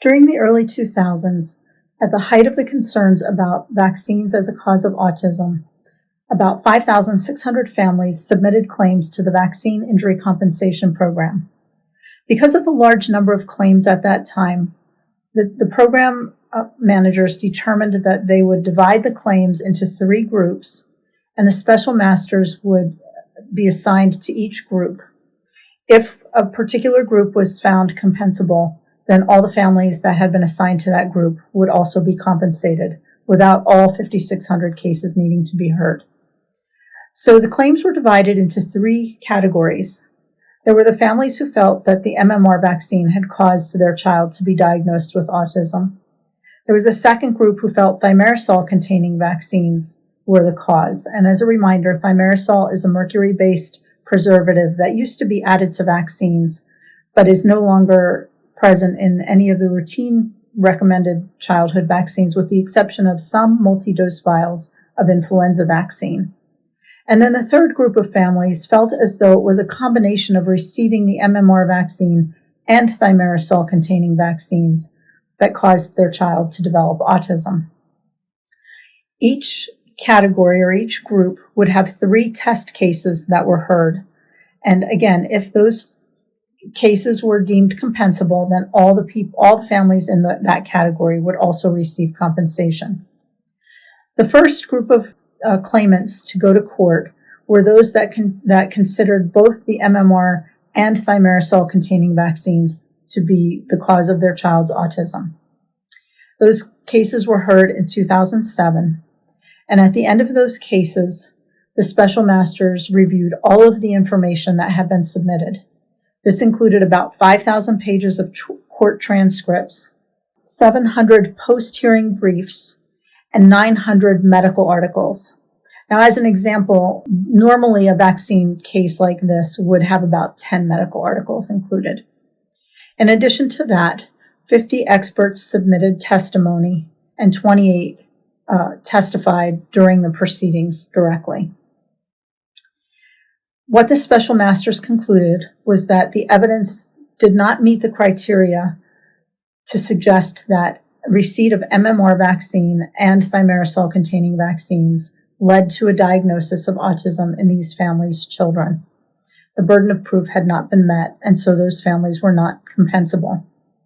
During the early 2000s, at the height of the concerns about vaccines as a cause of autism, about 5,600 families submitted claims to the Vaccine Injury Compensation Program. Because of the large number of claims at that time, the program managers determined that they would divide the claims into 3 groups, and the special masters would be assigned to each group. If a particular group was found compensable, then all the families that had been assigned to that group would also be compensated, without all 5,600 cases needing to be heard. So the claims were divided into 3 categories. There were the families who felt that the MMR vaccine had caused their child to be diagnosed with autism. There was a second group who felt thimerosal-containing vaccines were the cause. And as a reminder, thimerosal is a mercury-based preservative that used to be added to vaccines, but is no longer present in any of the routine recommended childhood vaccines, with the exception of some multi-dose vials of influenza vaccine. And then the third group of families felt as though it was a combination of receiving the MMR vaccine and thimerosal-containing vaccines that caused their child to develop autism. Each category or each group would have 3 test cases that were heard. And again, if those cases were deemed compensable, then all the families in that category would also receive compensation. The first group of claimants to go to court were those that considered both the MMR and thimerosal-containing vaccines to be the cause of their child's autism. Those cases were heard in 2007, and at the end of those cases, the special masters reviewed all of the information that had been submitted. This included about 5,000 pages of court transcripts, 700 post-hearing briefs, and 900 medical articles. Now, as an example, normally a vaccine case like this would have about 10 medical articles included. In addition to that, 50 experts submitted testimony and 28 testified during the proceedings directly. What the special masters concluded was that the evidence did not meet the criteria to suggest that receipt of MMR vaccine and thimerosal-containing vaccines led to a diagnosis of autism in these families' children. The burden of proof had not been met, and so those families were not compensable.